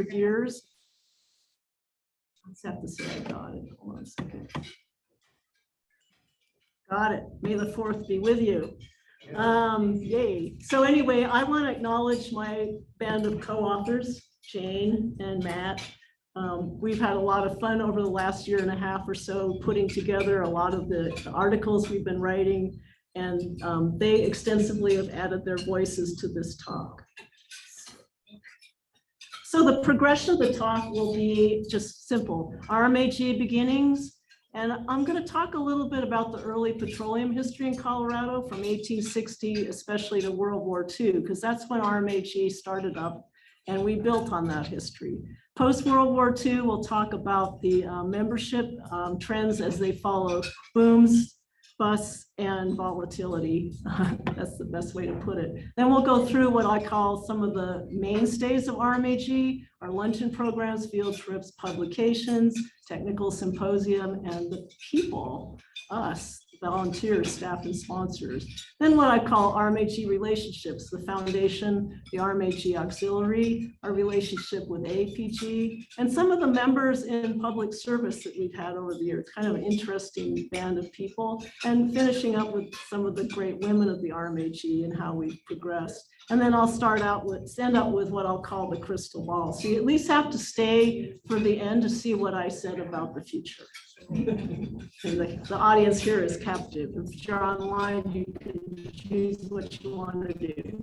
100 years. I just have to say I got it. Hold on a second. Got it. May the 4th be with you. Yay. So anyway, I want to acknowledge my band of co-authors, Jane and Matt. We've had a lot of fun over the last year and a half or so putting together a lot of the articles we've been writing, and they extensively have added their voices to this talk. So the progression of the talk will be just simple. RMAG beginnings, and I'm going to talk a little bit about the early petroleum history in Colorado from 1860, especially to World War II, because that's when RMAG started up, and we built on that history. Post-World War II, we'll talk about the membership trends as they follow booms, busts, and volatility. That's the best way to put it. Then we'll go through what I call some of the mainstays of RMAG, our luncheon programs, field trips, publications, technical symposium, and the people, us, volunteers, staff, and sponsors. Then what I call RMAG relationships, the foundation, the RMAG auxiliary, our relationship with APG, and some of the members in public service that we've had over the years, kind of an interesting band of people, and finishing up with some of the great women of the RMAG and how we've progressed. And then I'll end up with what I'll call the crystal ball. So you at least have to stay for the end to see what I said about the future. And the audience here is captive. If you're online, you can choose what you want to do.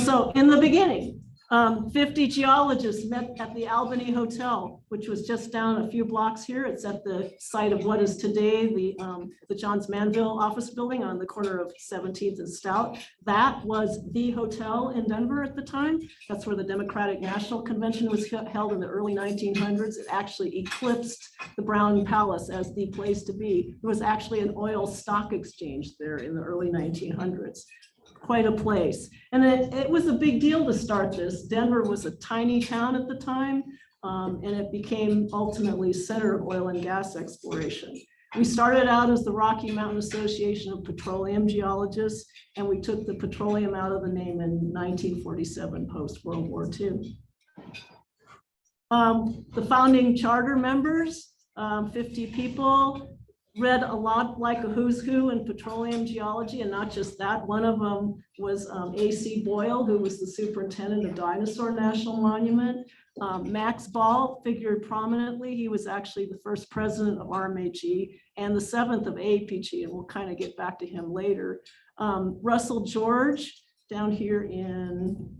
So in the beginning, 50 geologists met at the Albany Hotel, which was just down a few blocks here. It's at the site of what is today the Johns Manville office building on the corner of 17th and Stout. That was the hotel in Denver at the time. That's where the Democratic National Convention was held in the early 1900s. It actually eclipsed the Brown Palace as the place to be. There was actually an oil stock exchange there in the early 1900s. Quite a place. And it was a big deal to start this. Denver was a tiny town at the time, and it became ultimately center of oil and gas exploration. We started out as the Rocky Mountain Association of Petroleum Geologists, and we took the petroleum out of the name in 1947, post-World War II. The founding charter members, 50 people, read a lot like a who's who in petroleum geology, and not just that. One of them was A.C. Boyle, who was the superintendent of Dinosaur National Monument. Max Ball figured prominently. He was actually the first president of RMAG and the 7th of APG, and we'll kind of get back to him later. Russell George, down here in,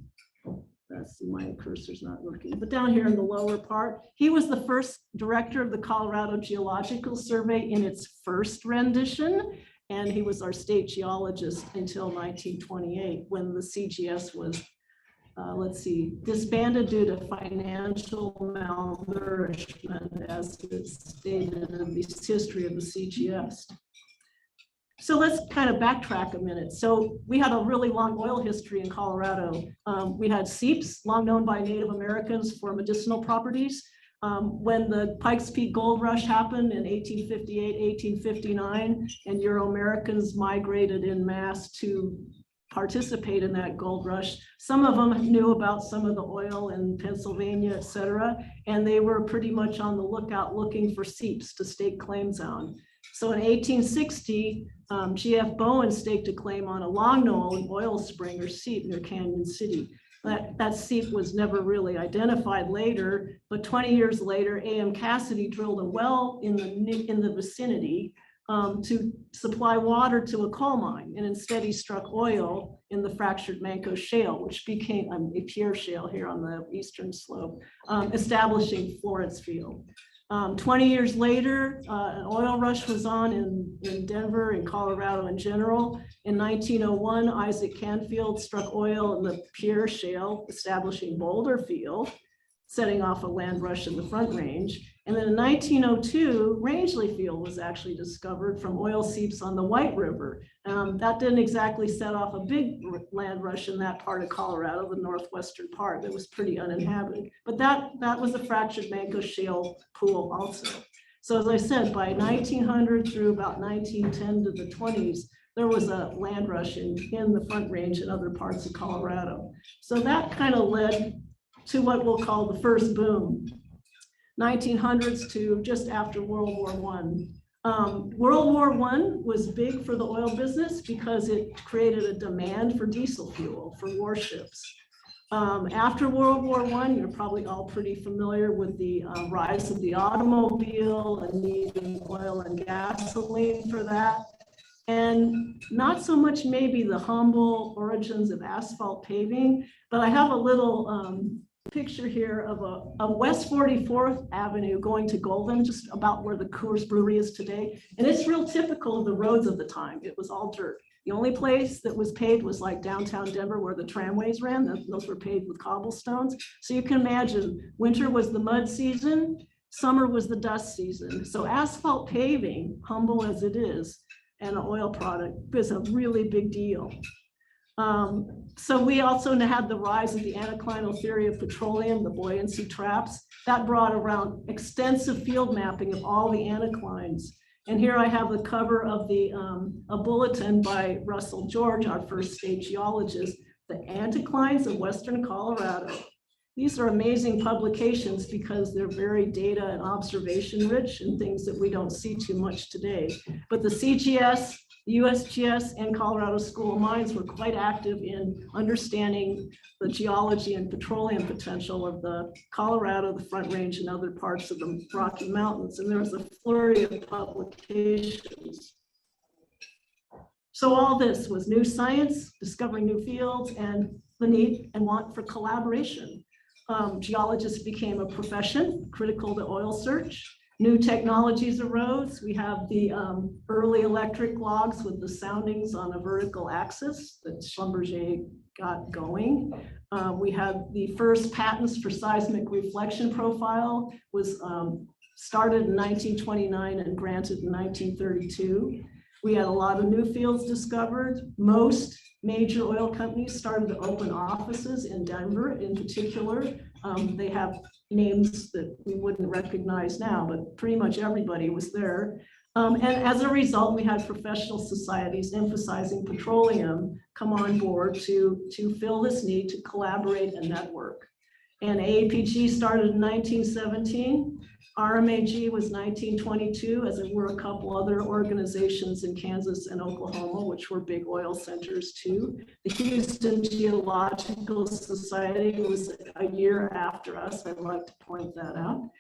that's my cursor's not working, but down here in the lower part, he was the first director of the Colorado Geological Survey in its first rendition, and he was our state geologist until 1928 when the CGS was, disbanded due to financial malnourishment, as it's stated in the history of the CGS. So let's kind of backtrack a minute. So we had a really long oil history in Colorado. We had seeps, long known by Native Americans for medicinal properties. When the Pikes Peak Gold Rush happened in 1858, 1859, and Euro-Americans migrated en masse to participate in that gold rush, some of them knew about some of the oil in Pennsylvania, et cetera, and they were pretty much on the lookout looking for seeps to stake claims on. So in 1860, G.F. Bowen staked a claim on a long-known oil spring or seep near Canyon City. That seep was never really identified later, but 20 years later, A.M. Cassidy drilled a well in the vicinity to supply water to a coal mine, and instead he struck oil in the fractured Manco Shale, which became a Pierre Shale here on the eastern slope, establishing Florence Field. 20 years later, an oil rush was on in Denver and Colorado in general. In 1901, Isaac Canfield struck oil in the Pierre Shale, establishing Boulder Field, setting off a land rush in the Front Range. And then in 1902, Rangeley Field was actually discovered from oil seeps on the White River. That didn't exactly set off a big land rush in that part of Colorado, the northwestern part. That was pretty uninhabited. But that was a fractured Manco Shale pool also. So as I said, by 1900 through about 1910 to the 20s, there was a land rush in the Front Range and other parts of Colorado. So that kind of led to what we'll call the first boom, 1900s to just after World War I. World War I was big for the oil business because it created a demand for diesel fuel for warships. After World War I, you're probably all pretty familiar with the rise of the automobile and needing oil and gasoline for that. And not so much maybe the humble origins of asphalt paving, but I have a little picture here of a West 44th Avenue going to Golden, just about where the Coors Brewery is today. And it's real typical of the roads of the time. It was all dirt. The only place that was paved was like downtown Denver where the tramways ran. Those were paved with cobblestones. So you can imagine winter was the mud season, summer was the dust season. So asphalt paving, humble as it is, and an oil product is a really big deal. So we also had the rise of the anticlinal theory of petroleum, the buoyancy traps. That brought around extensive field mapping of all the anticlines. And here I have the cover of a bulletin by Russell George, our first state geologist, the anticlines of Western Colorado. These are amazing publications because they're very data and observation rich and things that we don't see too much today. But the CGS, the USGS, and Colorado School of Mines were quite active in understanding the geology and petroleum potential of the Colorado, the Front Range, and other parts of the Rocky Mountains. And there was a flurry of publications. So all this was new science, discovering new fields, and the need and want for collaboration. Geologists became a profession critical to oil search. New technologies arose. We have the early electric logs with the soundings on a vertical axis that Schlumberger got going. We had the first patents for seismic reflection profile was started in 1929 and granted in 1932. We had a lot of new fields discovered. Most major oil companies started to open offices in Denver in particular. They have names that we wouldn't recognize now, but pretty much everybody was there. And as a result, we had professional societies emphasizing petroleum come on board to fill this need to collaborate and network. And AAPG started in 1917. RMAG was 1922, as there were a couple other organizations in Kansas and Oklahoma, which were big oil centers too. The Houston Geological Society was a year after us. I'd like to point that out.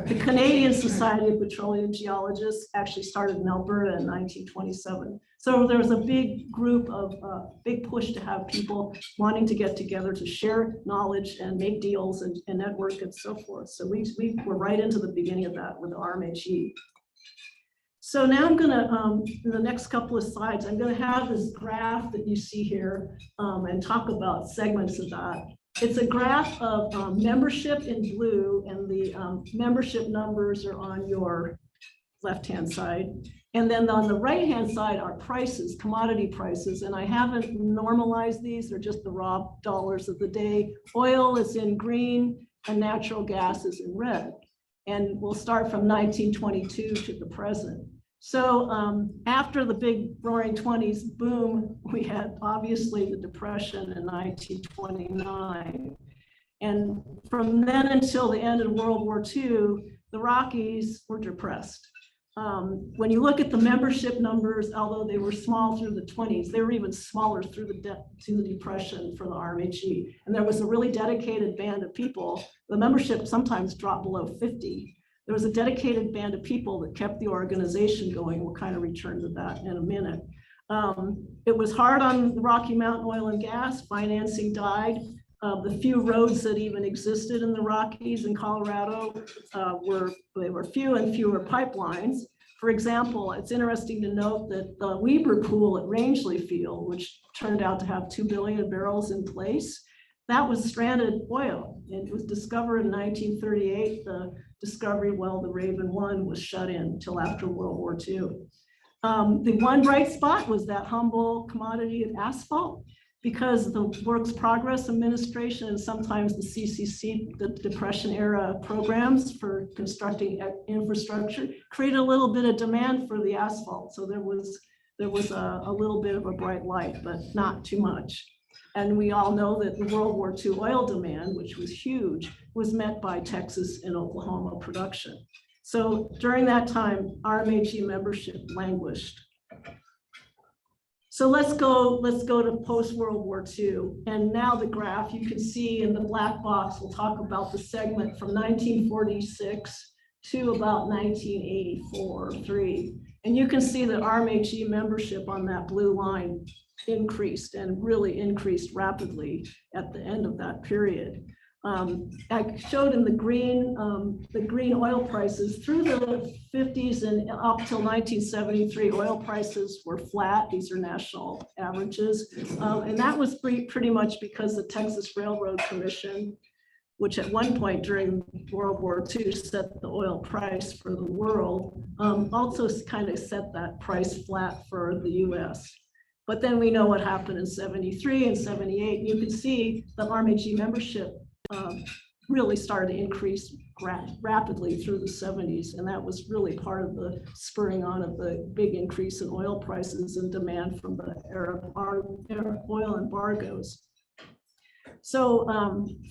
The Canadian Society of Petroleum Geologists actually started in Alberta in 1927. So there was a big group of big push to have people wanting to get together to share knowledge and make deals and network and so forth. So we were right into the beginning of that with the RMAG. So now I'm gonna, in the next couple of slides, I'm gonna have this graph that you see here and talk about segments of that. It's a graph of membership in blue, and the membership numbers are on your left-hand side. And then on the right-hand side are prices, commodity prices, and I haven't normalized these, they're just the raw dollars of the day. Oil is in green and natural gas is in red. And we'll start from 1922 to the present. So after the big roaring 20s boom, we had obviously the Depression in 1929. And from then until the end of World War II, the Rockies were depressed. When you look at the membership numbers, although they were small through the 20s, they were even smaller through the Depression for the RMAG. And there was a really dedicated band of people. The membership sometimes dropped below 50. There was a dedicated band of people that kept the organization going. We'll kind of return to that in a minute. It was hard on the Rocky Mountain oil and gas. Financing died. The few roads that even existed in the Rockies and Colorado were few and fewer pipelines. For example, it's interesting to note that the Weber Pool at Rangeley Field, which turned out to have 2 billion barrels in place, that was stranded oil. It was discovered in 1938. The discovery well, the Raven 1 was shut in until after World War II. The one bright spot was that humble commodity of asphalt, because the Works Progress Administration and sometimes the CCC, the Depression era programs for constructing infrastructure, created a little bit of demand for the asphalt. So there was a little bit of a bright light, but not too much. And we all know that the World War II oil demand, which was huge, was met by Texas and Oklahoma production. So during that time, RMAG membership languished. So let's go to post-World War II. And now the graph, you can see in the black box, we'll talk about the segment from 1946 to about 1984-3. And you can see that RMAG membership on that blue line increased and really increased rapidly at the end of that period. I showed in the green oil prices through the 50s and up till 1973, oil prices were flat. These are national averages. And that was pretty much because the Texas Railroad Commission, which at one point during World War II set the oil price for the world, also kind of set that price flat for the US. But then we know what happened in 73 and 78. You can see the RMAG membership really started to increase rapidly through the 70s. And that was really part of the spurring on of the big increase in oil prices and demand from the Arab oil embargoes. So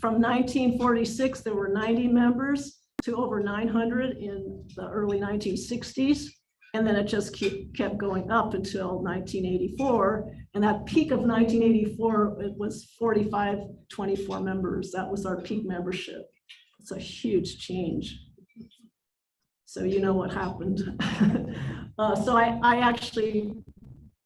from 1946, there were 90 members to over 900 in the early 1960s. And then it just kept going up until 1984. And that peak of 1984, it was 24 members. That was our peak membership. It's a huge change. So you know what happened. So I actually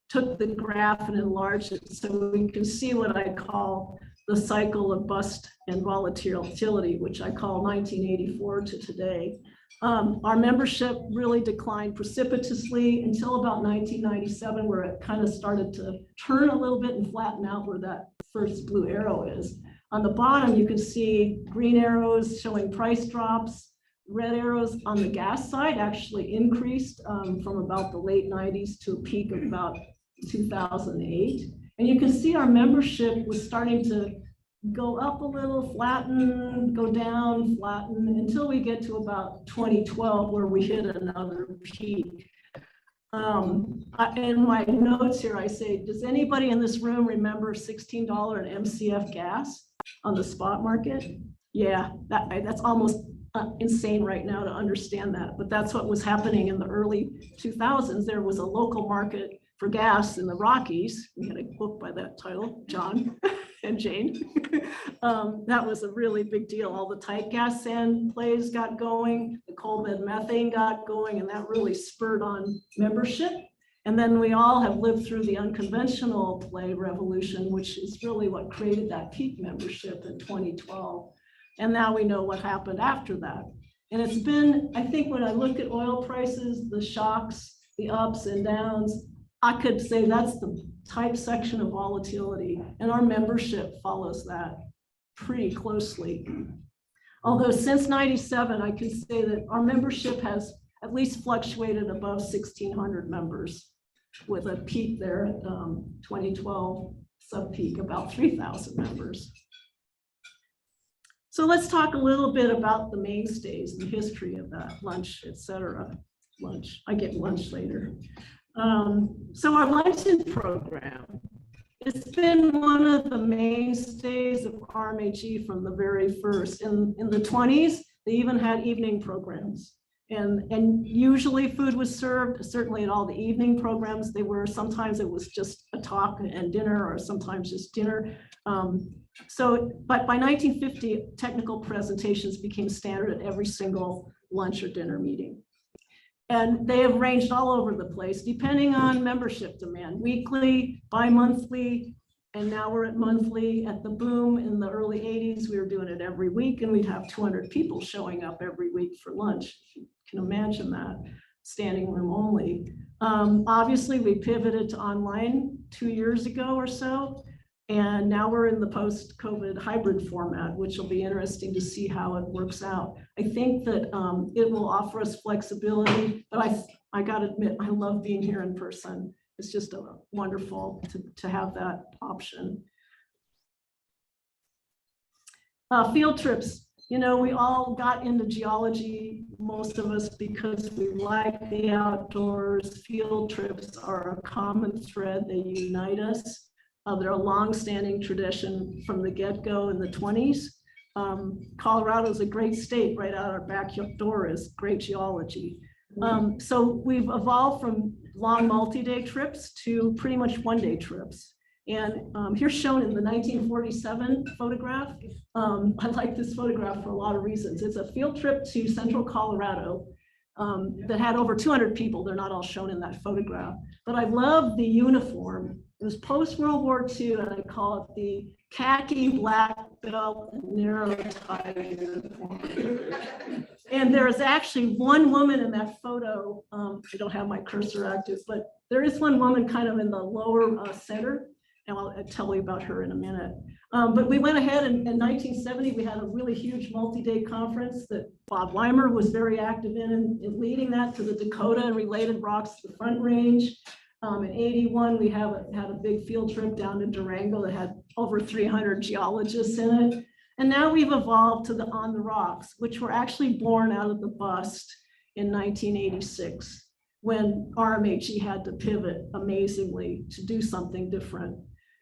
took the graph and enlarged it so we can see what I call the cycle of bust and volatility, which I call 1984 to today. Our membership really declined precipitously until about 1997, where it kind of started to turn a little bit and flatten out where that first blue arrow is. On the bottom, you can see green arrows showing price drops. Red arrows on the gas side actually increased from about the late 90s to a peak of about 2008. And you can see our membership was starting to go up a little, flatten, go down, flatten, until we get to about 2012, where we hit another peak. In my notes here, I say, does anybody in this room remember $16 an MCF gas on the spot market? Yeah, that's almost insane right now to understand that, but that's what was happening in the early 2000s. There was a local market for gas in the Rockies. We had a book by that title, John and Jane. That was a really big deal. All the tight gas sand plays got going, the coal bed methane got going, and that really spurred on membership. And then we all have lived through the unconventional play revolution, which is really what created that peak membership in 2012. And now we know what happened after that. And it's been, I think when I look at oil prices, the shocks, the ups and downs, I could say that's the type section of volatility, and our membership follows that pretty closely. Although since 97, I can say that our membership has at least fluctuated above 1,600 members, with a peak there, 2012 sub-peak, about 3,000 members. So let's talk a little bit about the mainstays, the history of that, lunch, et cetera. Lunch, I get lunch later. So our Luncheon program, it's been one of the mainstays of RMAG from the very first. In the 20s, they even had evening programs. And usually food was served, certainly at all the evening programs. Sometimes it was just a talk and dinner, or sometimes just dinner. But by 1950, technical presentations became standard at every single lunch or dinner meeting. And they have ranged all over the place, depending on membership demand, weekly, bi-monthly, and now we're at monthly. At the boom in the early 80s, we were doing it every week, and we'd have 200 people showing up every week for lunch. If you can imagine that, standing room only. Obviously, we pivoted to online 2 years ago or so, and now we're in the post-COVID hybrid format, which will be interesting to see how it works out. I think that it will offer us flexibility, but I gotta admit, I love being here in person. It's just wonderful to have that option. Field trips. You know, we all got into geology, most of us, because we like the outdoors. Field trips are a common thread. They unite us. They're a long-standing tradition from the get-go in the 20s. Colorado is a great state. Right out our back door is great geology. So we've evolved from long multi-day trips to pretty much one-day trips. And here's shown in the 1947 photograph. I like this photograph for a lot of reasons. It's a field trip to central Colorado that had over 200 people. They're not all shown in that photograph, but I love the uniform. It was post-World War II, and I call it the khaki black belt narrow tie uniform. And there is actually one woman in that photo. I don't have my cursor active, but there is one woman kind of in the lower center, and I'll tell you about her in a minute. But we went ahead in 1970, we had a really huge multi-day conference that Bob Weimer was very active in leading that to the Dakota and related rocks, the Front Range. In 81, we had a big field trip down to Durango that had over 300 geologists in it. And now we've evolved to the On the Rocks, which were actually born out of the bust in 1986, when RMAG had to pivot amazingly to do something different.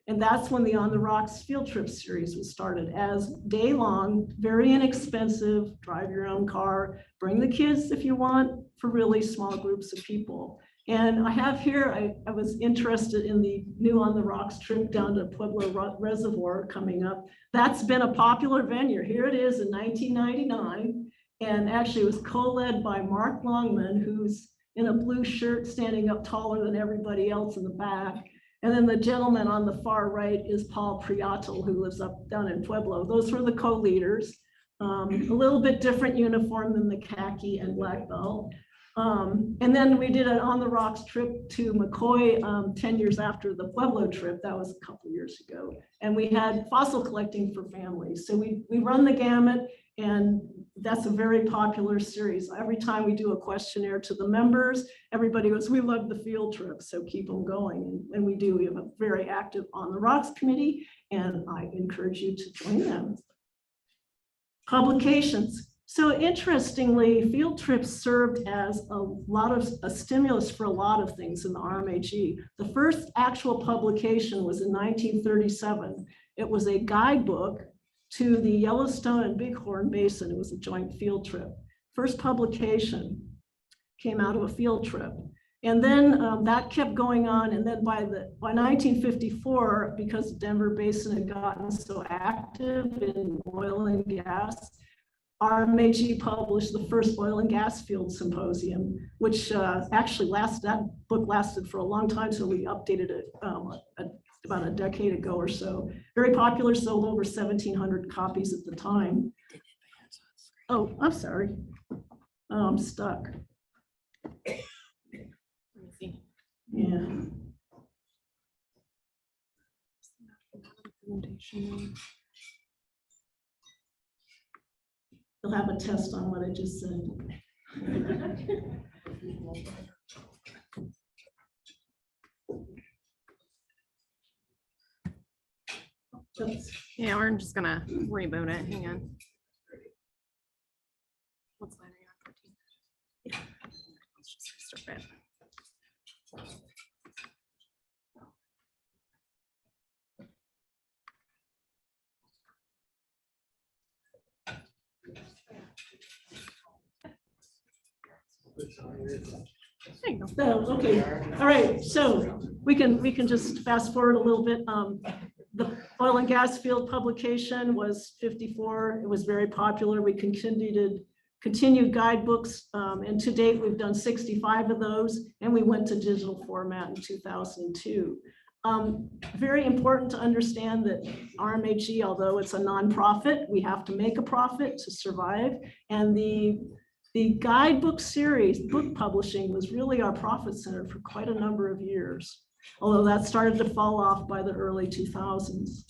And that's when the On the Rocks field trip series was started as day-long, very inexpensive, drive your own car, bring the kids if you want, for really small groups of people. And I have here, I was interested in the new On the Rocks trip down to Pueblo Reservoir coming up. That's been a popular venue. Here it is in 1999. And actually it was co-led by Mark Longman, who's in a blue shirt standing up taller than everybody else in the back. And then the gentleman on the far right is Paul Priatel, who lives up down in Pueblo. Those were the co-leaders. A little bit different uniform than the khaki and black belt. And then we did an On the Rocks trip to McCoy 10 years after the Pueblo trip. That was a couple years ago. And we had fossil collecting for families. So we run the gamut, and that's a very popular series. Every time we do a questionnaire to the members, everybody goes, we love the field trip, so keep them going. And we do. We have a very active On the Rocks committee, and I encourage you to join them. Publications. So interestingly, field trips served as a stimulus for a lot of things in the RMAG. The first actual publication was in 1937. It was a guidebook to the Yellowstone and Bighorn Basin. It was a joint field trip. First publication came out of a field trip. And then that kept going on. And then by 1954, because the Denver Basin had gotten so active in oil and gas, RMAG published the first oil and gas field symposium, which actually that book lasted for a long time, so we updated it about a decade ago or so. Very popular, sold over 1,700 copies at the time. Oh, I'm sorry. Oh, I'm stuck. Let me see. Yeah. You'll have a test on what I just said. Yeah, we're just gonna reboot it. Hang on. What's line are you on? 14? Yeah. Let's just restart it. There you go. So, okay, all right, so we can just fast forward a little bit. The oil and gas field publication was 54. It was very popular. We continued guidebooks, and to date we've done 65 of those, and we went to digital format in 2002. Very important to understand that RMAG, although it's a nonprofit, we have to make a profit to survive, and the guidebook series, book publishing, was really our profit center for quite a number of years, although that started to fall off by the early 2000s.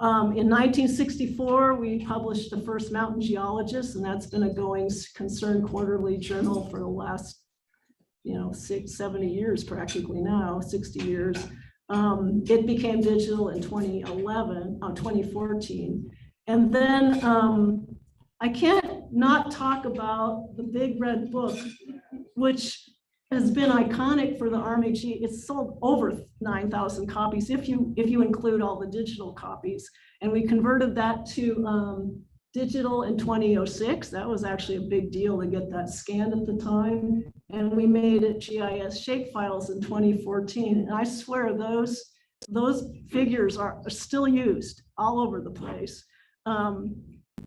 In 1964, we published the first Mountain Geologists, and that's been a going concern quarterly journal for the last, 70 years practically now, 60 years. It became digital in 2014. And then I can't not talk about the Big Red Book, which has been iconic for the RMAG. It's sold over 9,000 copies if you include all the digital copies. And we converted that to digital in 2006. That was actually a big deal to get that scanned at the time. And we made it GIS shapefiles in 2014. And I swear those figures are still used all over the place.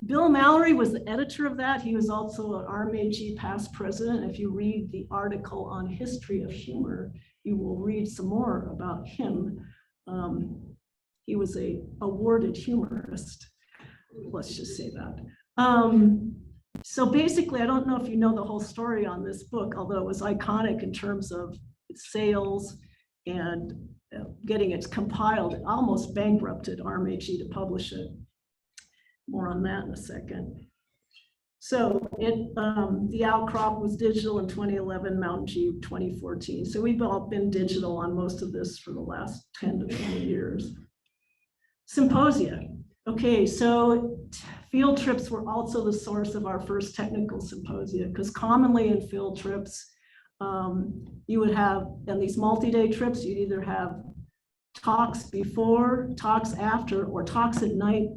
Bill Mallory was the editor of that. He was also an RMAG past president. If you read the article on history of humor, you will read some more about him. He was an awarded humorist. Let's just say that. So basically, I don't know if you know the whole story on this book, although it was iconic in terms of its sales and getting it compiled. It almost bankrupted RMAG to publish it. More on that in a second. So the outcrop was digital in 2011, Mountain G 2014. So we've all been digital on most of this for the last 10 to 20 years. Symposia. Okay, so field trips were also the source of our first technical symposia, because commonly in field trips, you would have, in these multi-day trips, you'd either have talks before, talks after, or talks at night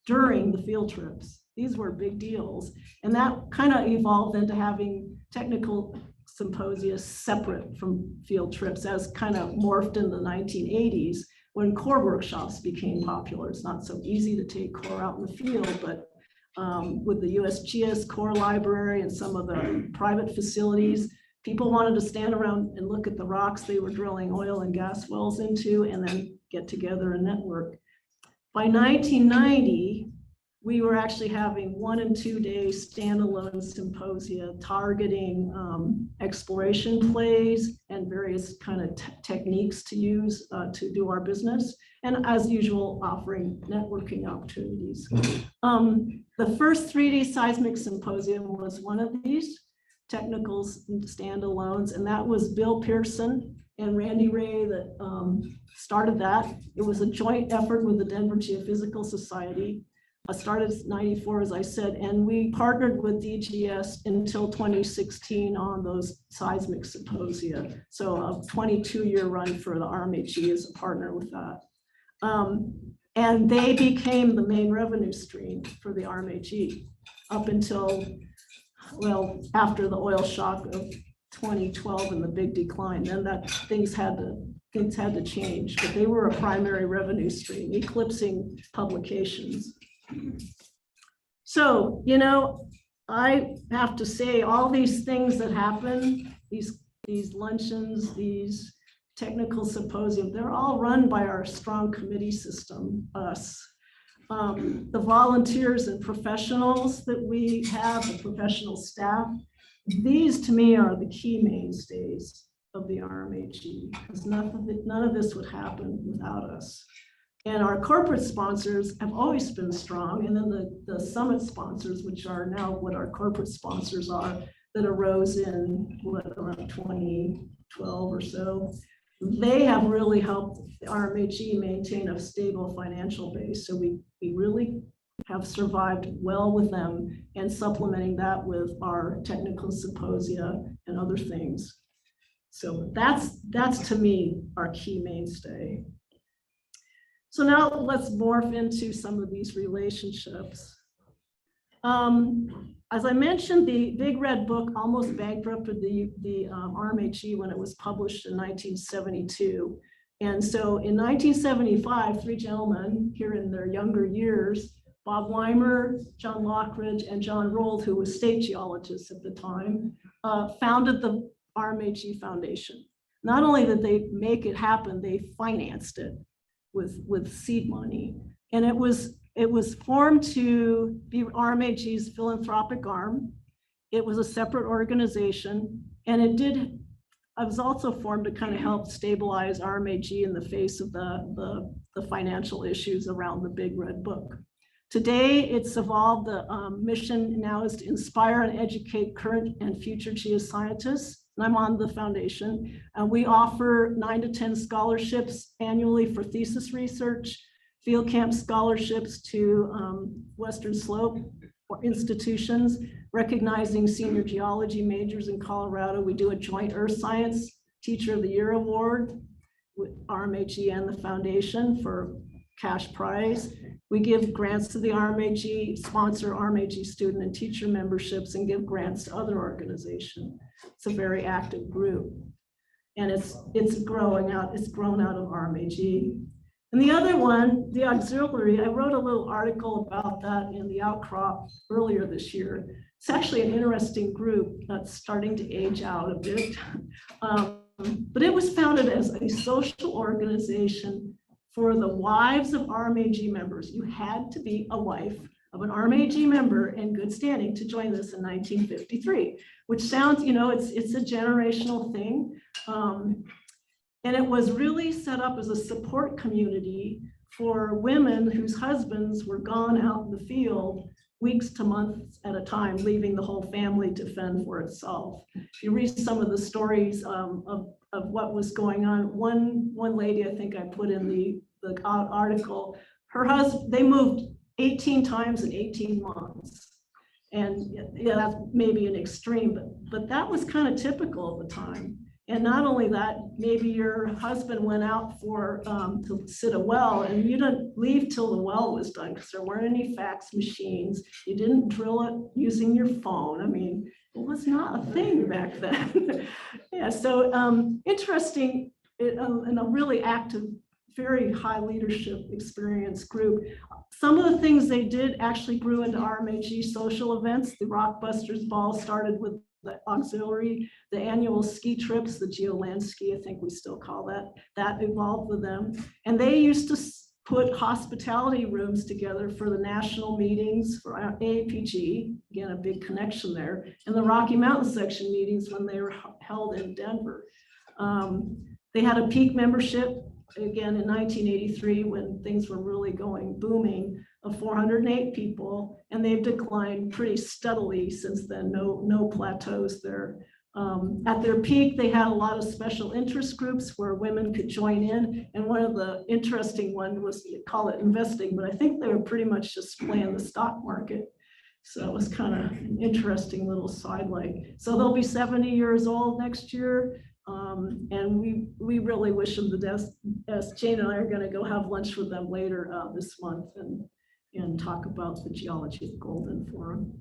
during the field trips. These were big deals. And that kind of evolved into having technical symposia separate from field trips, as kind of morphed in the 1980s when core workshops became popular. It's not so easy to take core out in the field, but with the USGS core library and some of the private facilities, people wanted to stand around and look at the rocks they were drilling oil and gas wells into, and then get together and network. By 1990, we were actually having 1 and 2 day standalone symposia targeting exploration plays and various kind of techniques to use to do our business. And as usual, offering networking opportunities. The first 3D seismic symposium was one of these technicals and standalones, and that was Bill Pearson and Randy Ray that started that. It was a joint effort with the Denver Geophysical Society. Started in '94, as I said, and we partnered with DGS until 2016 on those seismic symposia. So a 22-year run for the RMAG as a partner with that. And they became the main revenue stream for the RMAG up until, well, after the oil shock of 2012 and the big decline. Then that things had to change, but they were a primary revenue stream, eclipsing publications. So, you know, I have to say all these things that happen, these luncheons, these technical symposium, they're all run by our strong committee system, us. The volunteers and professionals that we have, the professional staff, these to me are the key mainstays of the RMAG, because none of this would happen without us. And our corporate sponsors have always been strong. And then the summit sponsors, which are now what our corporate sponsors are, that arose in around 2012 or so, they have really helped the RMAG maintain a stable financial base. So we really have survived well with them, and supplementing that with our technical symposia and other things. So that's to me our key mainstay. So now let's morph into some of these relationships. As I mentioned, the Big Red Book almost bankrupted the RMAG when it was published in 1972. And so in 1975, 3 gentlemen here in their younger years, Bob Weimer, John Lockridge, and John Rold, who was state geologist at the time, founded the RMAG Foundation. Not only did they make it happen, they financed it with seed money. And it was formed to be RMAG's philanthropic arm. It was a separate organization, and it was also formed to kind of help stabilize RMAG in the face of the financial issues around the Big Red Book. Today, it's evolved. The mission now is to inspire and educate current and future geoscientists. And I'm on the foundation. We offer 9 to 10 scholarships annually for thesis research, field camp scholarships to Western Slope institutions, recognizing senior geology majors in Colorado. We do a joint earth science Teacher of the Year award with RMAG and the foundation for cash prize. We give grants to the RMAG, sponsor RMAG student and teacher memberships, and give grants to other organizations. It's a very active group. And it's growing out, it's grown out of RMAG. And the other one, the auxiliary, I wrote a little article about that in the Outcrop earlier this year. It's actually an interesting group that's starting to age out a bit. But it was founded as a social organization for the wives of RMAG members. You had to be a wife of an RMAG member in good standing to join this in 1953, which sounds, you know, it's a generational thing. And it was really set up as a support community for women whose husbands were gone out in the field weeks to months at a time, leaving the whole family to fend for itself. If you read some of the stories of what was going on, one lady, I think I put in the article, her husband, they moved 18 times in 18 months. And yeah, that's maybe an extreme, but that was kind of typical at the time. And not only that, maybe your husband went out for to sit a well and you didn't leave till the well was done because there weren't any fax machines. You didn't drill it using your phone. I mean, it was not a thing back then. Yeah, so interesting and a really active, very high leadership experience group. Some of the things they did actually grew into RMAG social events. The Rockbusters Ball started with the auxiliary, the annual ski trips, the Geoland ski, I think we still call that evolved with them. And they used to put hospitality rooms together for the national meetings for AAPG, again, a big connection there, and the Rocky Mountain section meetings when they were held in Denver. They had a peak membership, again, in 1983 when things were really booming, of 408 people, and they've declined pretty steadily since then, no plateaus there. At their peak, they had a lot of special interest groups where women could join in, and one of the interesting ones was, you call it investing, but I think they were pretty much just playing the stock market. So it was kind of an interesting little sidelight. So they'll be 70 years old next year. And we really wish them the best. Jane and I are going to go have lunch with them later this month and talk about the geology of gold in Forum.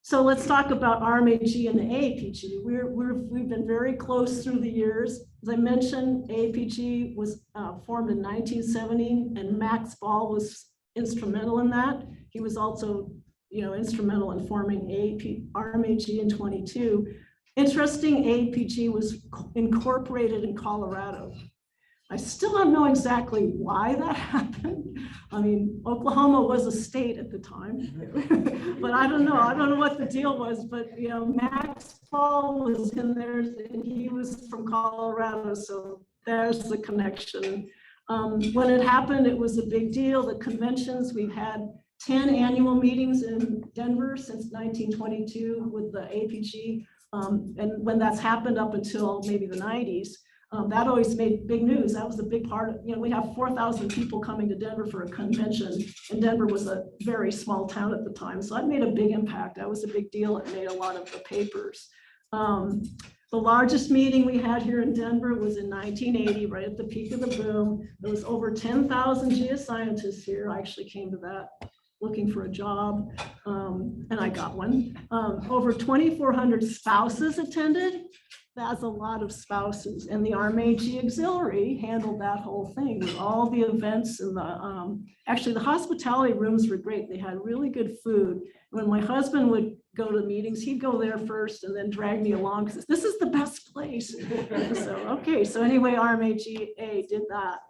So let's talk about RMAG and the AAPG. We've been very close through the years. As I mentioned, AAPG was formed in 1970, and Max Ball was instrumental in that. He was also, you know, instrumental in forming RMAG in 22. Interesting, AAPG was incorporated in Colorado. I still don't know exactly why that happened. I mean, Oklahoma was a state at the time, but I don't know what the deal was, but you know, Max Paul was in there and he was from Colorado, so there's the connection. When it happened, it was a big deal. The conventions, we've had 10 annual meetings in Denver since 1922 with the AAPG. And when that's happened up until maybe the 90s, that always made big news. That was a big part of, you know, we have 4,000 people coming to Denver for a convention, and Denver was a very small town at the time. So that made a big impact. That was a big deal. It made a lot of the papers. The largest meeting we had here in Denver was in 1980, right at the peak of the boom. There was over 10,000 geoscientists here. I actually came to that looking for a job, and I got one. Over 2,400 spouses attended. That's a lot of spouses, and the RMAG Auxiliary handled that whole thing with all the events and the, actually the hospitality rooms were great. They had really good food. When my husband would go to meetings, he'd go there first and then drag me along because this is the best place. So, okay, so anyway, RMAGA did that.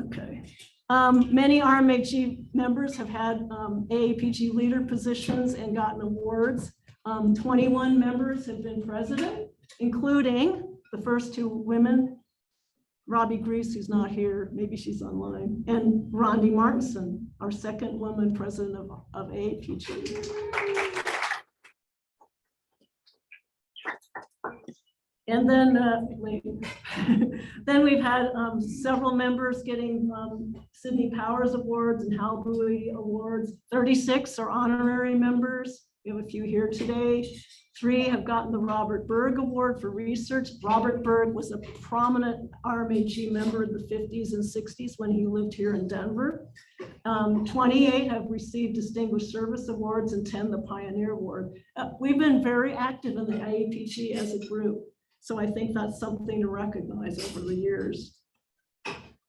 Okay. Many RMAG members have had AAPG leader positions and gotten awards. 21 members have been president, including the first two women, Robbie Grease, who's not here, maybe she's online, and Rondi Martinson, our second woman president of AAPG. And then, then we've had several members getting Sidney Powers Awards and Hal Bowie Awards. 36 are honorary members. We have a few here today. 3 have gotten the Robert Berg Award for research. Robert Berg was a prominent RMAG member in the 50s and 60s when he lived here in Denver. 28 have received Distinguished Service Awards and 10 the Pioneer Award. We've been very active in the IAPG as a group. So I think that's something to recognize over the years.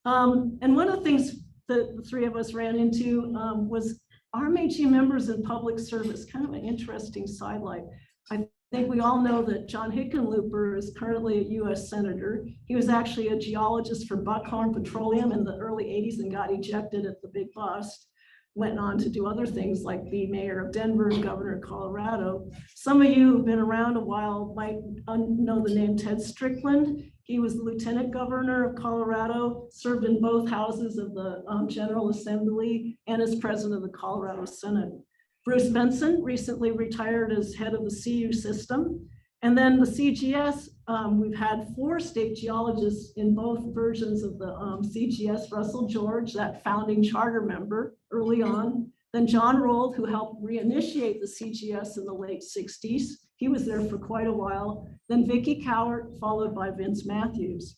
And one of the things that the 3 of us ran into was RMAG members in public service, kind of an interesting sidelight. I think we all know that John Hickenlooper is currently a US Senator. He was actually a geologist for Buckhorn Petroleum in the early 80s and got ejected at the big bust. Went on to do other things like be mayor of Denver and governor of Colorado. Some of you who've been around a while might know the name Ted Strickland. He was the lieutenant governor of Colorado, served in both houses of the General Assembly and as president of the Colorado Senate. Bruce Benson recently retired as head of the CU system. And then the CGS, we've had 4 state geologists in both versions of the CGS, Russell George, that founding charter member early on. Then John Rold, who helped reinitiate the CGS in the late 60s. He was there for quite a while. Then Vicki Cowart, followed by Vince Matthews.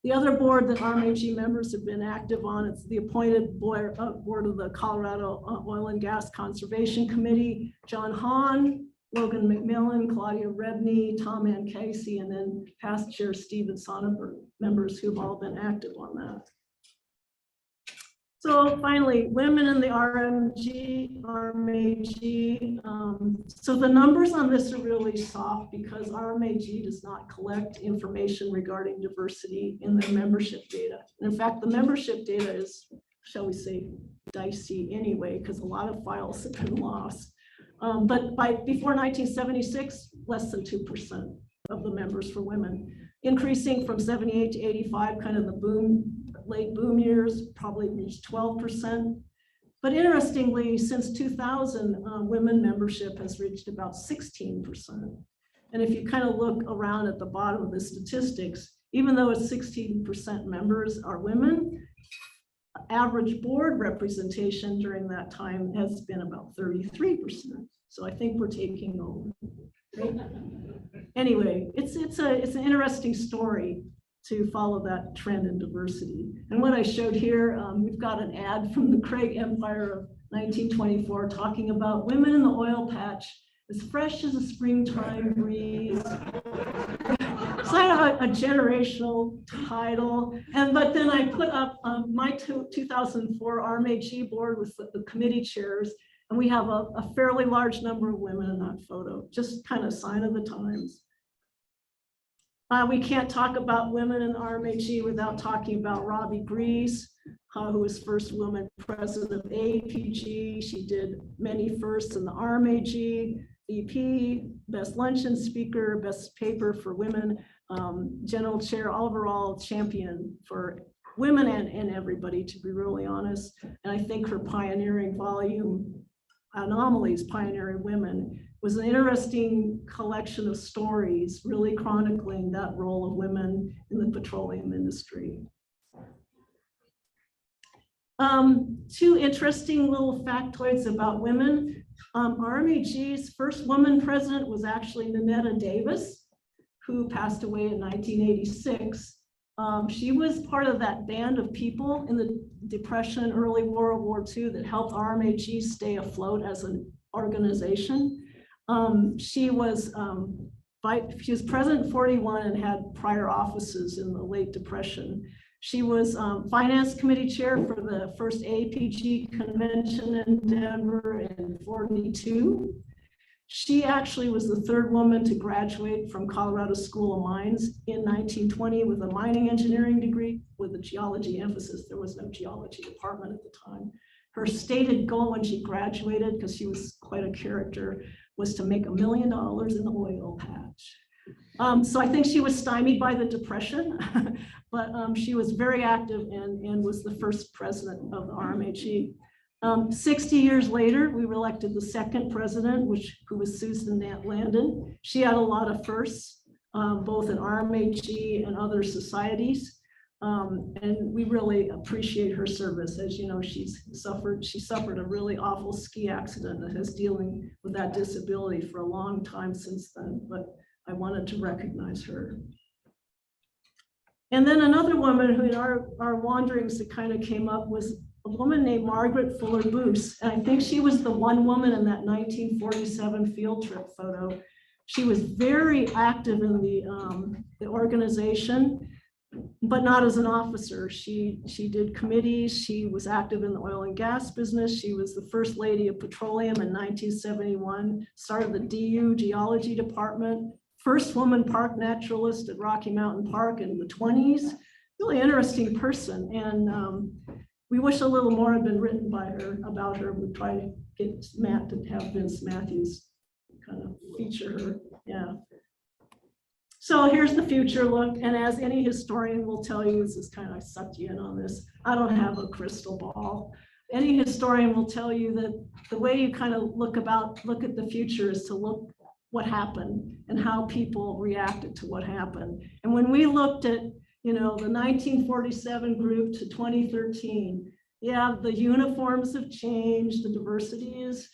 The other board that RMAG members have been active on, it's the appointed board of the Colorado Oil and Gas Conservation Committee, John Hahn, Logan McMillan, Claudia Rebney, Tom Ann Casey, and then past chair Stephen Sonnenberg, members who've all been active on that. So finally, women in the RMAG. So the numbers on this are really soft because RMAG does not collect information regarding diversity in their membership data. And in fact, the membership data is, shall we say, dicey anyway, because a lot of files have been lost. But before 1976, less than 2% of the members were women, increasing from 78 to 85, kind of the late boom years, probably reached 12%. But interestingly, since 2000, women membership has reached about 16%. And if you kind of look around at the bottom of the statistics, even though it's 16% members are women, average board representation during that time has been about 33%. So I think we're taking over. Right? Anyway, it's an interesting story to follow that trend in diversity. And what I showed here, we've got an ad from the Craig Empire of 1924 talking about women in the oil patch, as fresh as a springtime breeze. It's kind of a generational title. But then I put up my 2004 RMAG board with the committee chairs, and we have a fairly large number of women in that photo, just kind of sign of the times. We can't talk about women in RMAG without talking about Robbie Grease, who was first woman president of APG. She did many firsts in the RMAG, VP, best luncheon speaker, best paper for women, general chair, overall champion for women and everybody, to be really honest. And I think her pioneering volume, Anomalies, Pioneering Women, was an interesting collection of stories, really chronicling that role of women in the petroleum industry. 2 interesting little factoids about women. RMAG's first woman president was actually Nanetta Davis, who passed away in 1986. She was part of that band of people in the Depression, early World War II that helped RMAG stay afloat as an organization. She was president in 41 and had prior offices in the late Depression. She was finance committee chair for the first APG convention in Denver in 42. She actually was the 3rd woman to graduate from Colorado School of Mines in 1920 with a mining engineering degree with a geology emphasis. There was no geology department at the time. Her stated goal when she graduated, because she was quite a character, was to make $1 million in the oil patch. So I think she was stymied by the Depression, but she was very active and was the first president of the RMAG. 60 years later, we were elected the 2nd president, who was Susan Landon. She had a lot of firsts. both in RMAG and other societies. And we really appreciate her service. As you know, she suffered a really awful ski accident and is dealing with that disability for a long time since then, but I wanted to recognize her. And then another woman who in our wanderings that kind of came up was a woman named Margaret Fuller Boos. And I think she was the one woman in that 1947 field trip photo. She was very active in the organization, but not as an officer. She did committees. She was active in the oil and gas business. She was the first lady of petroleum in 1971, started the DU Geology Department, first woman park naturalist at Rocky Mountain Park in the 20s. Really interesting person. And we wish a little more had been written by her, about her. We try to get Matt to have Vince Matthews kind of feature her. Yeah. So here's the future look. And as any historian will tell you, this is kind of, I sucked you in on this. I don't have a crystal ball. Any historian will tell you that the way you kind of look at the future is to look what happened and how people reacted to what happened. And when we looked at, you know, the 1947 group to 2013, yeah, the uniforms have changed. The diversity is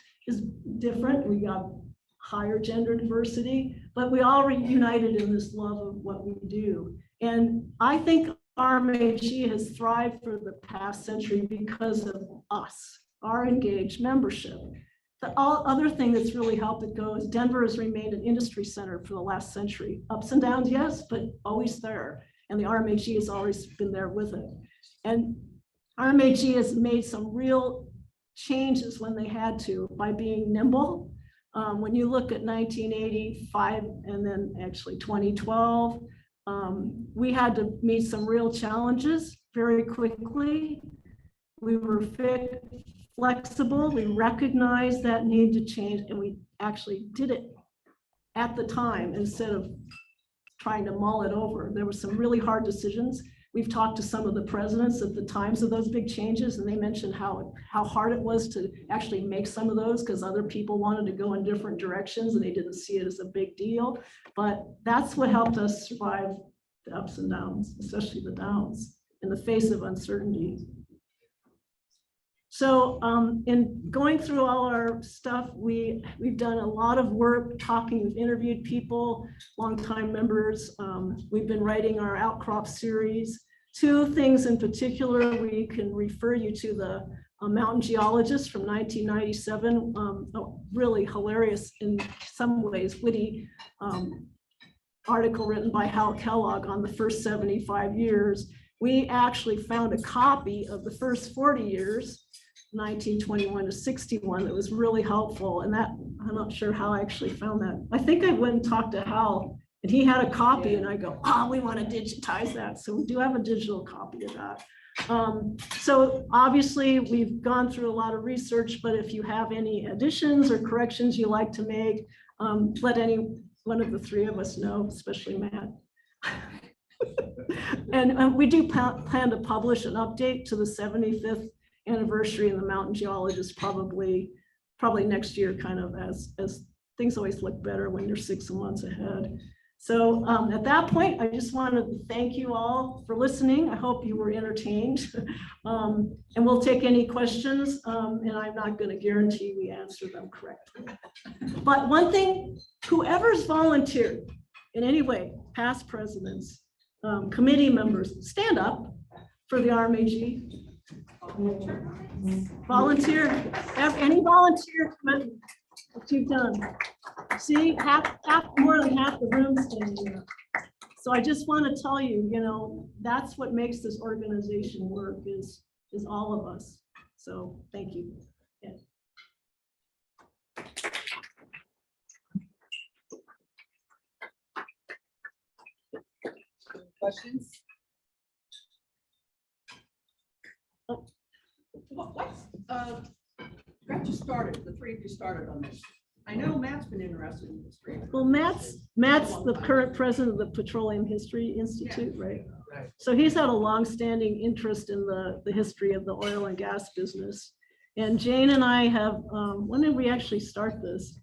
different. We got higher gender diversity, but we all united in this love of what we do. And I think RMAG has thrived for the past century because of us, our engaged membership. The other thing that's really helped it go is Denver has remained an industry center for the last century. Ups and downs, yes, but always there. And the RMAG has always been there with it. And RMAG has made some real changes when they had to by being nimble. When you look at 1985 and then actually 2012, we had to meet some real challenges very quickly. We were flexible, we recognized that need to change, and we actually did it at the time instead of trying to mull it over. There were some really hard decisions. We've talked to some of the presidents at the times of those big changes, and they mentioned how hard it was to actually make some of those because other people wanted to go in different directions and they didn't see it as a big deal. But that's what helped us survive the ups and downs, especially the downs in the face of uncertainty. So in going through all our stuff, we've done a lot of work talking, we've interviewed people, longtime members. We've been writing our Outcrop series. Two things in particular, we can refer you to the Mountain Geologists from 1997, a really hilarious, in some ways witty article written by Hal Kellogg on the first 75 years. We actually found a copy of the first 40 years, 1921 to 61, that was really helpful. And that, I'm not sure how I actually found that. I think I went and talked to Hal and he had a copy and I go, oh, we want to digitize that. So we do have a digital copy of that. So obviously we've gone through a lot of research, but if you have any additions or corrections you like to make, let any one of the three of us know, especially Matt. And we do plan to publish an update to the 75th anniversary in the Mountain Geologist probably next year, kind of as things always look better when you're 6 months ahead. So at that point, I just wanted to thank you all for listening. I hope you were entertained. And we'll take any questions, and I'm not going to guarantee we answer them correctly. But one thing, whoever's volunteered in any way, past presidents, committee members, stand up for the RMAG. Volunteer, any volunteer commitment that you've done. See, more than half the room standing up. So I just want to tell you, you know, that's what makes this organization work is all of us. So thank you. Yeah. Questions? What's got you started? The three of you started on this. I know Matt's been interested in history. Well, Matt's the current president of the Petroleum History Institute, right? Right. So he's had a long-standing interest in the history of the oil and gas business. And Jane and I have, when did we actually start this?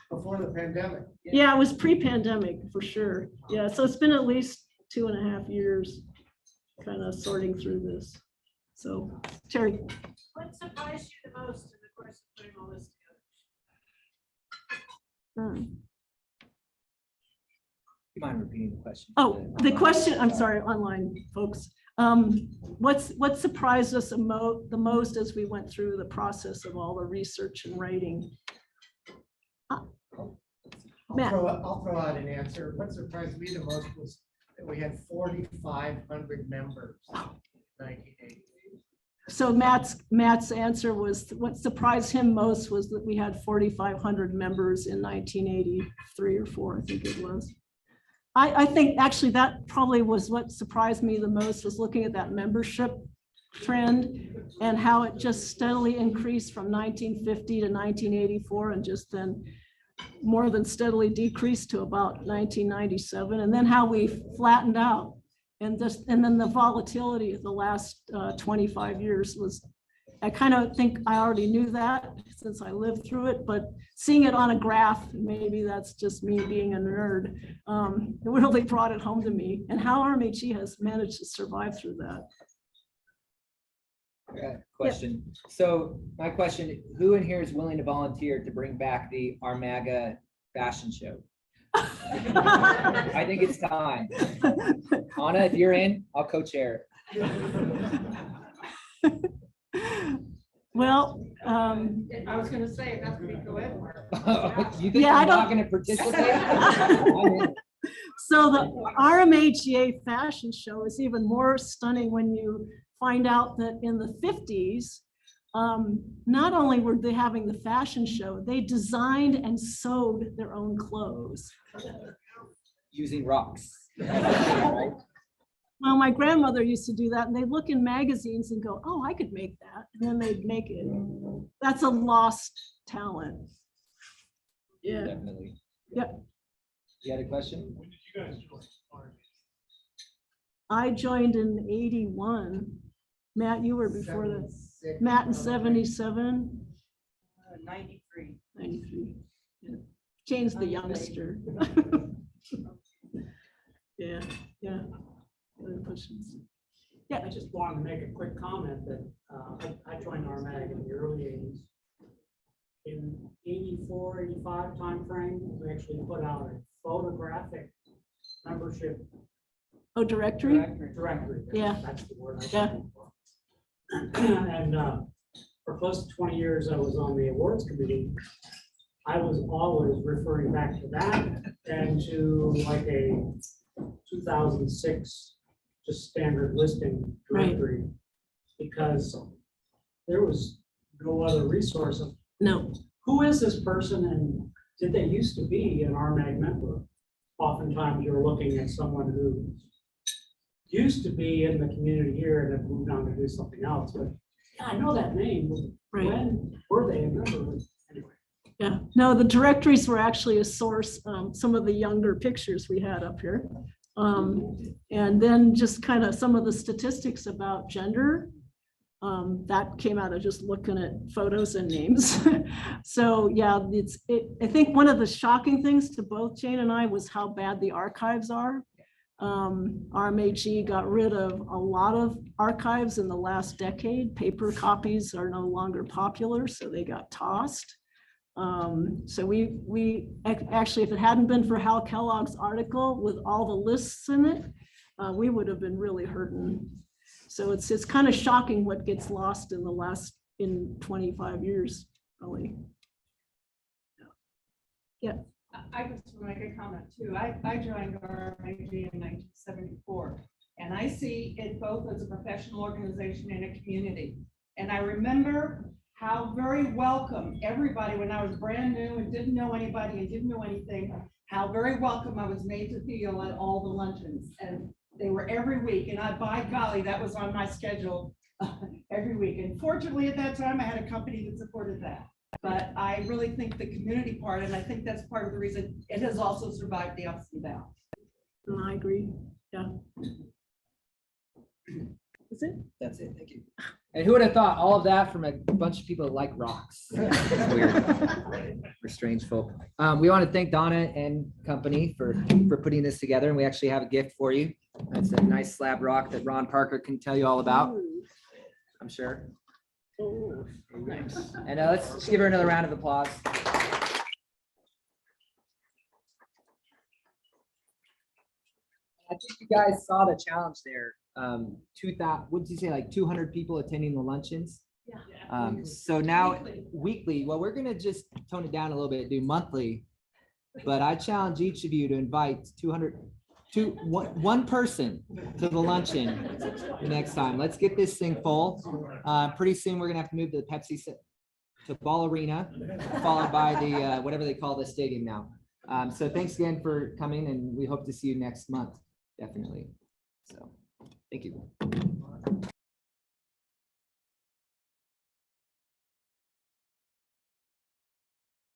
Before the pandemic. Yeah, it was pre-pandemic for sure. Yeah, so it's been at least 2.5 years kind of sorting through this. So Terry. What surprised you the most in the course of putting all this together? You mind repeating the question? Oh, the question, I'm sorry, online folks. What surprised us the most as we went through the process of all the research and writing? Matt. I'll throw out an answer. What surprised me the most was that we had 4,500 members in 1980. So Matt's answer was, what surprised him most was that we had 4,500 members in 1983 or 4, I think it was. I think actually that probably was what surprised me the most, was looking at that membership trend and how it just steadily increased from 1950 to 1984 and just then more than steadily decreased to about 1997, and then how we flattened out. And then the volatility of the last 25 years was, I kind of think I already knew that since I lived through it, but seeing it on a graph, maybe that's just me being a nerd, it really brought it home to me, and how RMAG has managed to survive through that. Okay, question. So my question, who in here is willing to volunteer to bring back the RMAG fashion show? I think it's time. Donna, if you're in, I'll co-chair. Well, I was gonna say, it has to be co-ed. You think Yeah, I I'm not don't- going to participate? I'm in. so the RMAGA fashion show is even more stunning when you find out that in the 50s, not only were they having the fashion show, they designed and sewed their own clothes. Using rocks. Right? Well, my grandmother used to do that, and they'd look in magazines and go, oh, I could make that. And then they'd make it. That's a lost talent. Yeah. Definitely. Yep. You had a question? When did you guys join? I joined in 81. Matt, you were before that. Matt in 77. 93. 93. Yeah. Jane's the youngster. Yeah, yeah. Other questions? I just wanted to make a quick comment that I joined RMAG in the early 80s. In 84, 85 timeframe, we actually put out a photographic membership Oh, directory? directory. Yeah. That's the word I was Yeah. looking for. And for close to 20 years, I was on the awards committee. I was always referring back to that and to like a 2006 just standard listing directory, because there was no other resource of No. who is this person and did they used to be an RMAG member? Oftentimes you're looking at someone who used to be in the community here and have moved on to do something else, but yeah, I know that name. Right. When were they a member? Anyway. Yeah, no, the directories were actually a source, some of the younger pictures we had up here. And then just kind of some of the statistics about gender, that came out of just looking at photos and names. So yeah, I think one of the shocking things to both Jane and I was how bad the archives are. RMAG got rid of a lot of archives in the last decade. Paper copies are no longer popular, so they got tossed. So we actually, if it hadn't been for Hal Kellogg's article with all the lists in it, we would have been really hurting. So it's kind of shocking what gets lost in 25 years, probably. Yeah. I just want to make a comment too. I joined RMAG in 1974, and I see it both as a professional organization and a community. And I remember how very welcome everybody, when I was brand new and didn't know anybody and didn't know anything, how very welcome I was made to feel at all the luncheons. And they were every week, and by golly, that was on my schedule every week. And fortunately, at that time, I had a company that supported that. But I really think the community part, and I think that's part of the reason it has also survived the ups and downs. I agree. Yeah. Is it? That's it. Thank you. And who would have thought all of that from a bunch of people that like rocks? It's weird. We're strange folk. We want to thank Donna and company for putting this together, and we actually have a gift for you. It's a nice slab rock that Ron Parker can tell you all about, I'm sure. And let's just give her another round of applause. I think you guys saw the challenge there. 2,000, what did you say, like 200 people attending the luncheons? Yeah. So now weekly, well, we're gonna just tone it down a little bit, do monthly. But I challenge each of you to invite one person to the luncheon the next time. Let's get this thing full. Pretty soon, we're gonna have to move to the Pepsi to Ball Arena, followed by the whatever they call the stadium now. So thanks again for coming, and we hope to see you next month, definitely. So, thank you.